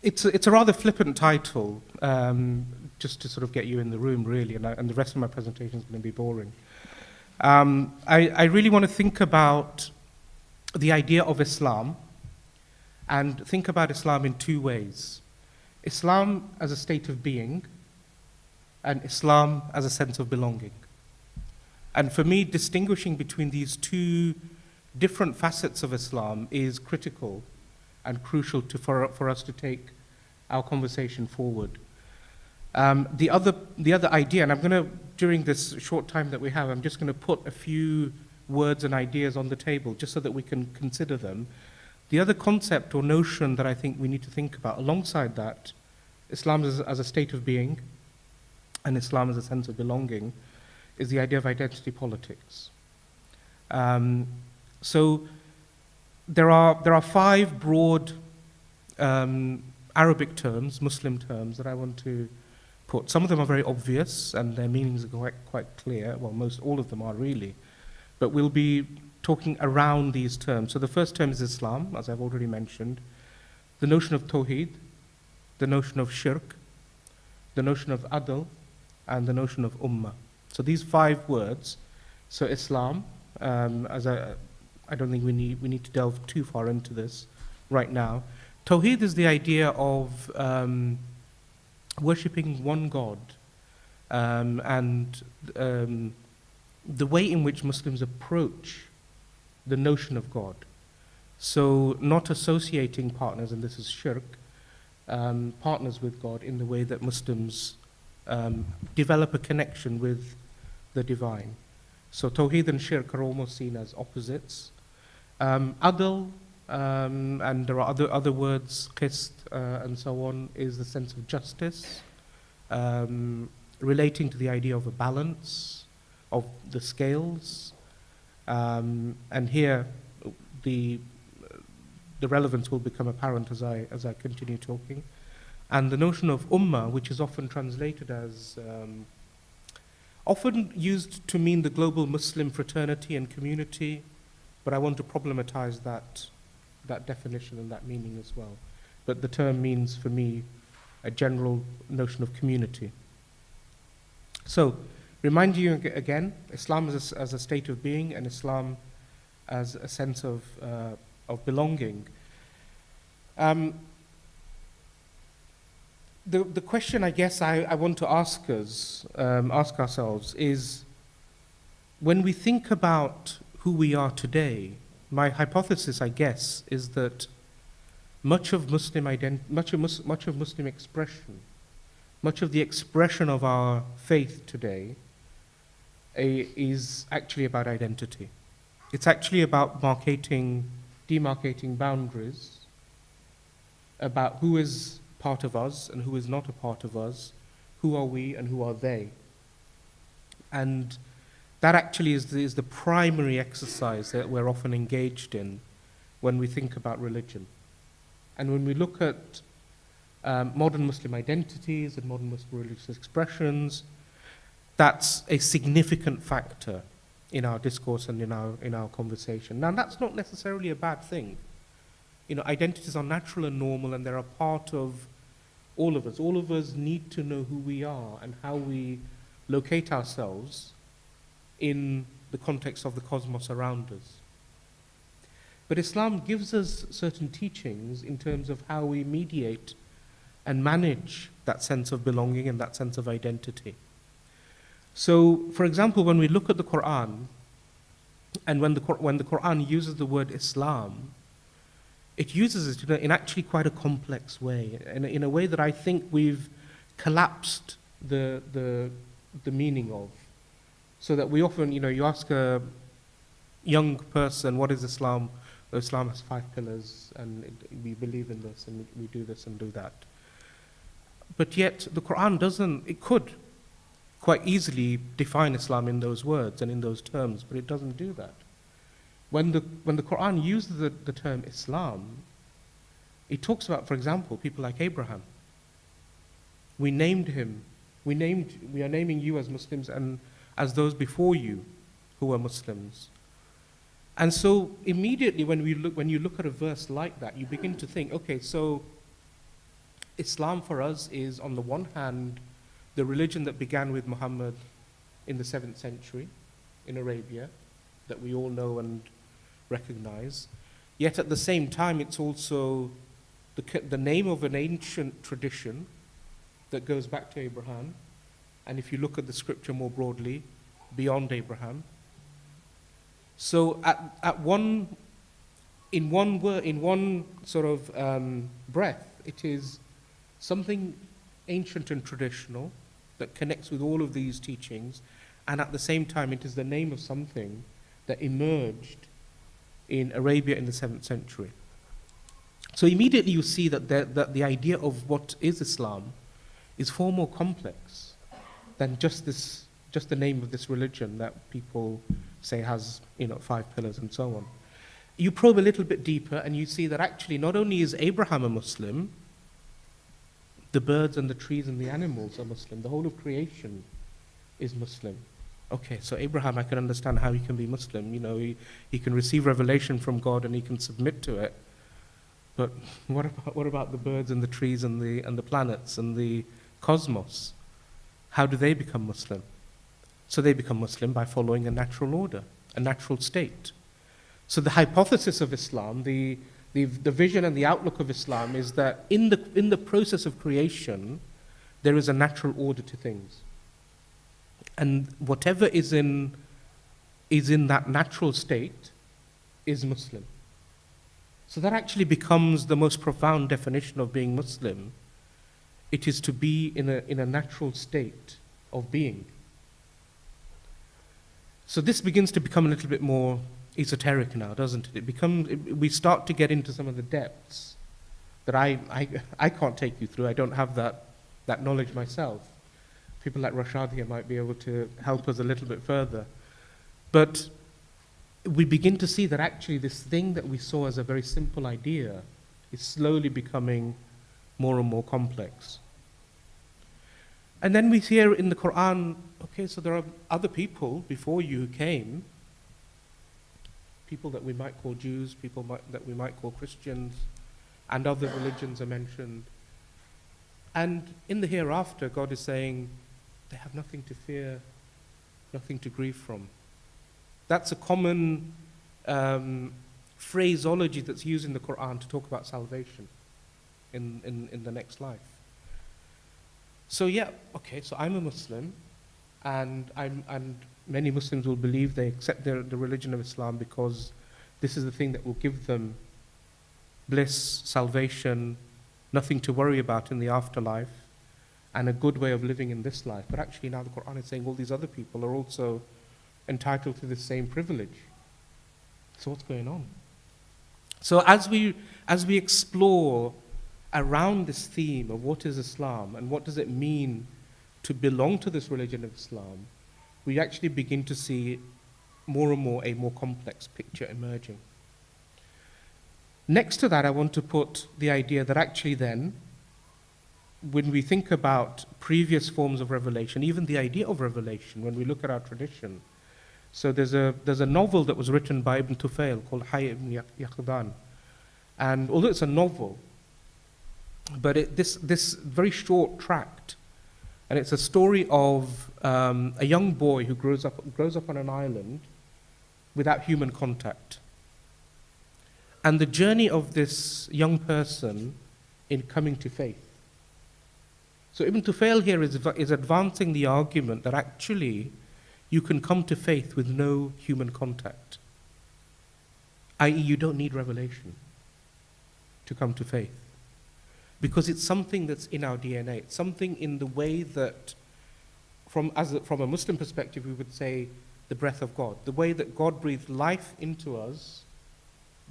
It's a rather flippant title, just to sort of get you in the room, really, and the rest of my presentation is going to be boring. I really want to think about the idea of Islam, and think about Islam in two ways. Islam as a state of being, and Islam as a sense of belonging. And for me, distinguishing between these two different facets of Islam is critical and crucial for us to take our conversation forward. The other idea, and I'm going to, during this short time that we have, I'm just going to put a few words and ideas on the table just so that we can consider them. The other concept or notion that I think we need to think about alongside that, Islam as a state of being and Islam as a sense of belonging, is the idea of identity politics. So there are five broad Arabic terms, Muslim terms, that I want to put. Some of them are very obvious and their meanings are quite clear. Well, all of them are really. But we'll be talking around these terms. So the first term is Islam, as I've already mentioned. The notion of tawhid, the notion of shirk, the notion of adl, and the notion of ummah. So these five words. So Islam, I don't think we need to delve too far into this right now. Tawhid is the idea of worshipping one God, and the way in which Muslims approach the notion of God. So not associating partners, and this is shirk, partners with God in the way that Muslims develop a connection with the divine. So Tawheed and Shirk are almost seen as opposites. Adl, and there are other words, qist, and so on, is the sense of justice, relating to the idea of a balance of the scales. And here, the relevance will become apparent as I continue talking. And the notion of ummah, which is often translated as often used to mean the global Muslim fraternity and community, but I want to problematize that definition and that meaning as well. But the term means, for me, a general notion of community. So, remind you again, Islam as a state of being, and Islam as a sense of belonging. The question I guess I want to ask ourselves is, when we think about who we are today, my hypothesis, I guess, is that much of Muslim expression, much of the expression of our faith today is actually about identity. It's actually about demarcating boundaries, about who is part of us and who is not a part of us, who are we and who are they. And that actually is the primary exercise that we're often engaged in when we think about religion. And when we look at modern Muslim identities and modern Muslim religious expressions, that's a significant factor in our discourse and in our conversation. Now, that's not necessarily a bad thing. You know, identities are natural and normal, and they're a part of all of us. All of us need to know who we are and how we locate ourselves in the context of the cosmos around us. But Islam gives us certain teachings in terms of how we mediate and manage that sense of belonging and that sense of identity. So, for example, when we look at the Quran, and when the Quran uses the word Islam, it uses it in actually quite a complex way, in a way that I think we've collapsed the meaning of. So that we often, you ask a young person, what is Islam? Well, Islam has 5 pillars, and we believe in this, and we do this and do that. But yet, the Quran it could quite easily define Islam in those words and in those terms, but it doesn't do that. When the Quran uses the term Islam, it talks about, for example, people like Abraham. We named him. We are naming you as Muslims and as those before you who are Muslims. And so immediately when you look at a verse like that, you begin to think, okay, so Islam for us is, on the one hand, the religion that began with Muhammad in the 7th century in Arabia, that we all know and recognize. Yet at the same time, it's also the name of an ancient tradition that goes back to Abraham. And if you look at the scripture more broadly, beyond Abraham. So in one sort of breath, it is something ancient and traditional that connects with all of these teachings, and at the same time, it is the name of something that emerged in Arabia in the 7th century. So immediately you see that the idea of what is Islam is far more complex than just the name of this religion that people say has 5 pillars and so on. You probe a little bit deeper and you see that actually not only is Abraham a Muslim, the birds and the trees and the animals are Muslim. The whole of creation is Muslim. Okay, so Abraham, I can understand how he can be Muslim. He can receive revelation from God and he can submit to it. But what about the birds and the trees and the planets and the cosmos? How do they become Muslim? So they become Muslim by following a natural order, a natural state. So the hypothesis of Islam, the vision and the outlook of Islam is that in the process of creation, there is a natural order to things. And whatever is in that natural state is Muslim. So that actually becomes the most profound definition of being Muslim. It is to be in a natural state of being. So this begins to become a little bit more esoteric now, doesn't it? We start to get into some of the depths that I can't take you through. I don't have that knowledge myself. People like Rashad here might be able to help us a little bit further. But we begin to see that actually this thing that we saw as a very simple idea is slowly becoming more and more complex. And then we hear in the Quran, okay, so there are other people before you who came, people that we might call Jews, that we might call Christians, and other religions are mentioned. And in the hereafter, God is saying, they have nothing to fear, nothing to grieve from. That's a common phraseology that's used in the Quran to talk about salvation in the next life. So yeah, okay, so I'm a Muslim, and many Muslims will believe they accept the religion of Islam because this is the thing that will give them bliss, salvation, nothing to worry about in the afterlife, and a good way of living in this life. But actually now the Quran is saying all these other people are also entitled to the same privilege. So what's going on? So as we explore around this theme of what is Islam and what does it mean to belong to this religion of Islam, we actually begin to see more and more a more complex picture emerging. Next to that, I want to put the idea that actually then, when we think about previous forms of revelation, even the idea of revelation, when we look at our tradition, so there's a novel that was written by Ibn Tufail called Hayy ibn Yaqdan. And although it's a novel, but this very short tract, and it's a story of a young boy who grows up on an island without human contact. And the journey of this young person in coming to faith. So Ibn Tufail here is advancing the argument that actually you can come to faith with no human contact, i.e. you don't need revelation to come to faith. Because it's something that's in our DNA. It's something in the way that, from a Muslim perspective, we would say the breath of God. The way that God breathed life into us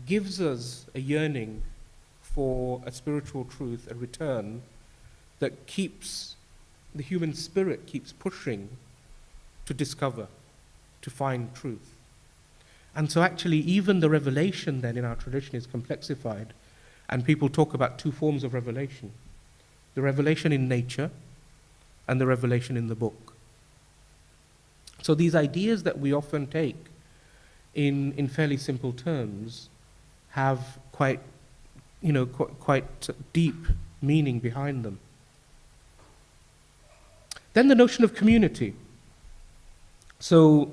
gives us a yearning for a spiritual truth, a return, that keeps the human spirit keeps pushing to discover, to find truth. And so actually even the revelation then in our tradition is complexified. And people talk about two forms of revelation: the revelation in nature and the revelation in the book. So these ideas that we often take in fairly simple terms have quite, quite deep meaning behind them. Then the notion of community. So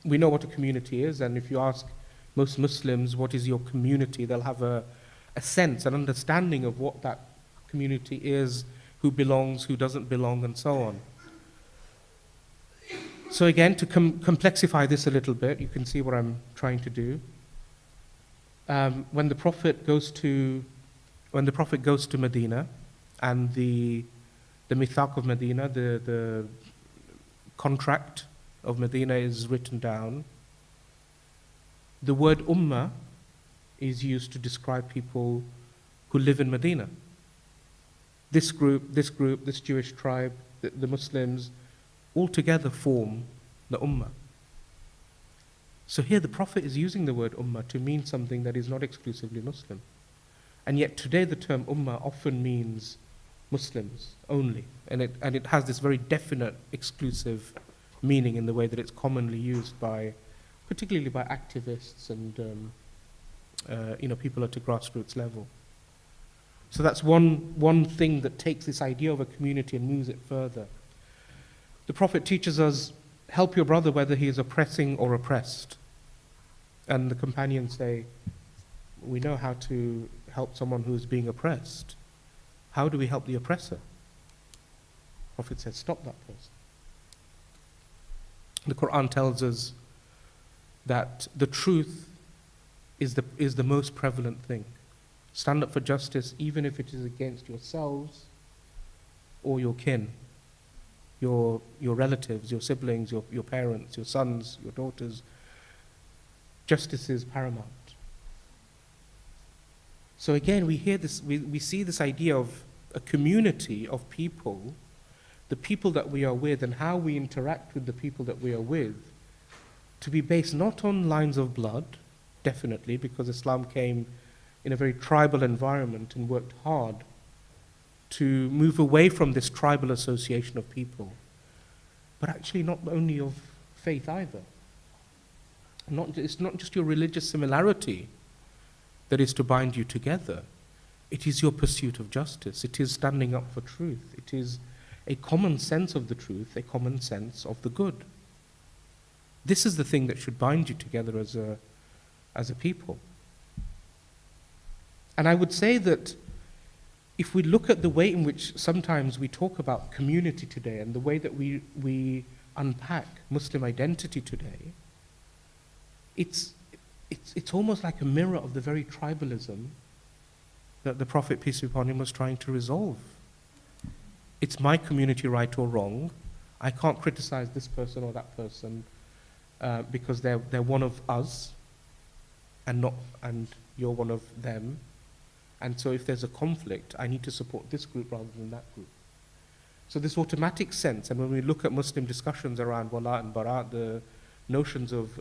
we know what a community is, and if you ask most Muslims, what is your community, they'll have a sense, an understanding of what that community is, who belongs, who doesn't belong, and so on. So again, to complexify this a little bit, you can see what I'm trying to do. When the Prophet goes to Medina, and the mithaq of Medina, the contract of Medina is written down, the word ummah is used to describe people who live in Medina. This group, this Jewish tribe, the Muslims, all together form the ummah. So here the Prophet is using the word ummah to mean something that is not exclusively Muslim. And yet today the term ummah often means Muslims only. And it has this very definite exclusive meaning in the way that it's commonly used particularly by activists and people at a grassroots level. So that's one thing that takes this idea of a community and moves it further. The Prophet teaches us, help your brother whether he is oppressing or oppressed. And the companions say, we know how to help someone who is being oppressed. How do we help the oppressor? The Prophet says, stop that person. The Quran tells us that the truth is the most prevalent thing. Stand up for justice even if it is against yourselves or your kin, your relatives, your siblings, your parents, your sons, your daughters. Justice is paramount. So again, we hear this, we see this idea of a community of people, the people that we are with and how we interact with the people that we are with, to be based not on lines of blood, definitely, because Islam came in a very tribal environment and worked hard to move away from this tribal association of people, but actually not only of faith either. It's not just your religious similarity that is to bind you together. It is your pursuit of justice. It is standing up for truth. It is a common sense of the truth, a common sense of the good. This is the thing that should bind you together as a people. And I would say that if we look at the way in which sometimes we talk about community today and the way that we unpack Muslim identity today, it's almost like a mirror of the very tribalism that the Prophet, peace be upon him, was trying to resolve. It's my community, right or wrong. I can't criticize this person or that person because they're one of us and you're one of them. And so if there's a conflict, I need to support this group rather than that group. So this automatic sense, and when we look at Muslim discussions around wala and bara, the notions of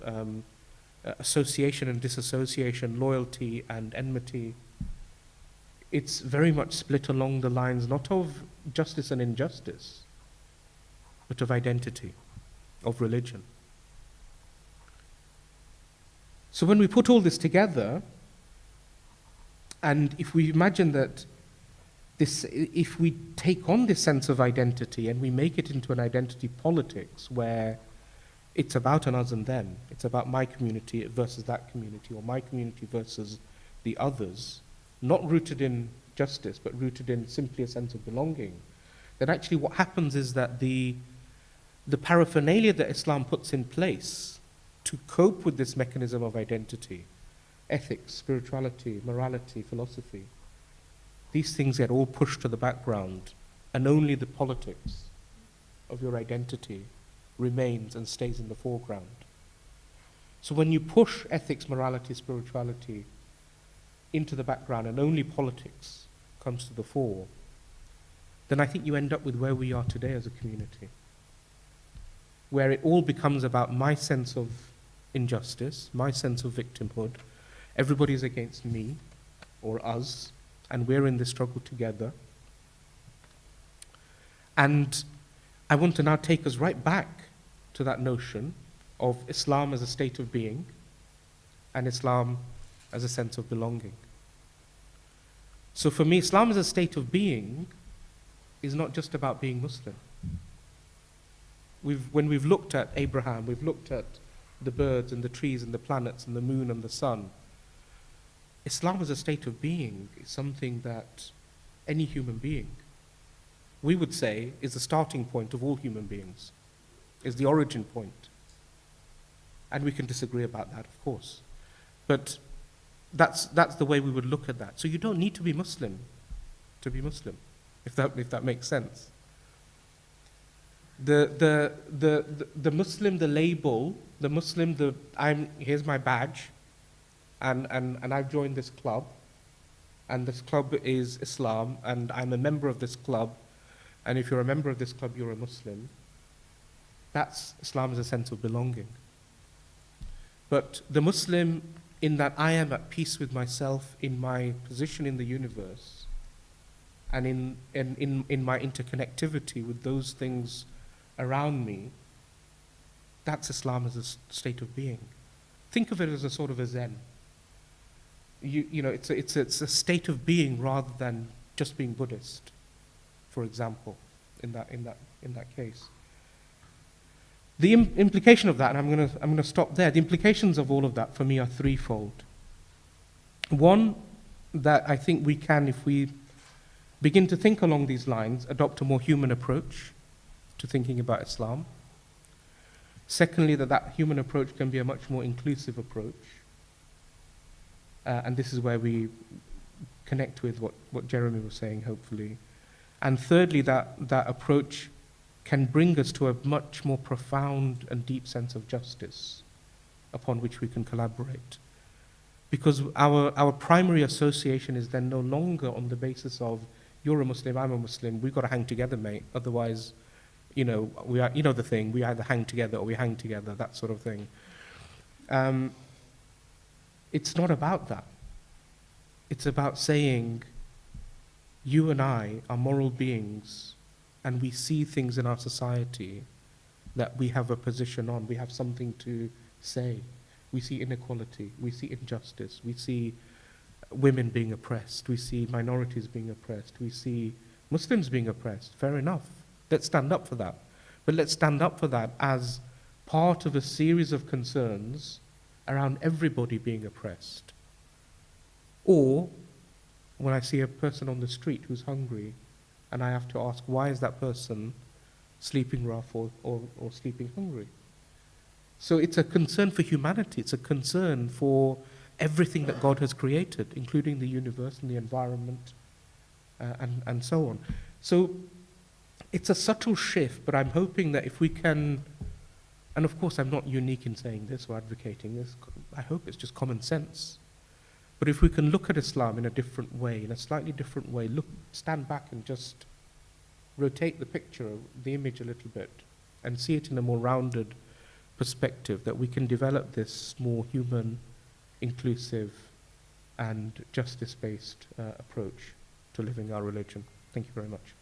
association and disassociation, loyalty and enmity, it's very much split along the lines not of justice and injustice, but of identity, of religion. So when we put all this together, and if we imagine that if we take on this sense of identity and we make it into an identity politics where it's about an us and them, it's about my community versus that community, or my community versus the others, not rooted in justice, but rooted in simply a sense of belonging, then actually what happens is that the paraphernalia that Islam puts in place to cope with this mechanism of identity, ethics, spirituality, morality, philosophy, these things get all pushed to the background, and only the politics of your identity remains and stays in the foreground. So when you push ethics, morality, spirituality into the background and only politics comes to the fore, then I think you end up with where we are today as a community, where it all becomes about my sense of injustice, my sense of victimhood. Everybody's against me or us, and we're in this struggle together. And I want to now take us right back to that notion of Islam as a state of being and Islam as a sense of belonging. So for me, Islam as a state of being is not just about being Muslim. When we've looked at Abraham, we've looked at the birds and the trees and the planets and the moon and the sun. Islam as a state of being is something that any human being, we would say, is the starting point of all human beings, is the origin point. And we can disagree about that, of course. But that's the way we would look at that. So you don't need to be Muslim to be Muslim, if that makes sense. The Muslim, the label, the Muslim, here's my badge, and I've joined this club, and this club is Islam, and I'm a member of this club, and if you're a member of this club, you're a Muslim. That's Islam as a sense of belonging. But the Muslim, in that I am at peace with myself in my position in the universe, and in my interconnectivity with those things around me, that's Islam as a state of being. Think of it as a sort of a Zen. You know, it's a state of being rather than just being Buddhist, for example, in that case. The implication of that, and I'm going to stop there. The implications of all of that for me are threefold. One, that I think we can, if we begin to think along these lines, adopt a more human approach to thinking about Islam. Secondly, that human approach can be a much more inclusive approach. And this is where we connect with what Jeremy was saying, hopefully. And thirdly, that approach can bring us to a much more profound and deep sense of justice upon which we can collaborate. Because our primary association is then no longer on the basis of, you're a Muslim, I'm a Muslim, we've got to hang together, mate, otherwise, we are, the thing, we either hang together or we hang together, that sort of thing. It's not about that. It's about saying, you and I are moral beings, and we see things in our society that we have a position on, we have something to say. We see inequality, we see injustice, we see women being oppressed, we see minorities being oppressed, we see Muslims being oppressed. Fair enough. Let's stand up for that. But let's stand up for that as part of a series of concerns around everybody being oppressed. Or when I see a person on the street who's hungry, and I have to ask, why is that person sleeping rough or sleeping hungry? So it's a concern for humanity. It's a concern for everything that God has created, including the universe and the environment, and so on. So it's a subtle shift, but I'm hoping that if we can, and of course I'm not unique in saying this or advocating this, I hope it's just common sense. But if we can look at Islam in a different way, in a slightly different way, stand back and just rotate the picture, the image a little bit, and see it in a more rounded perspective, that we can develop this more human, inclusive, and justice-based approach to living our religion. Thank you very much.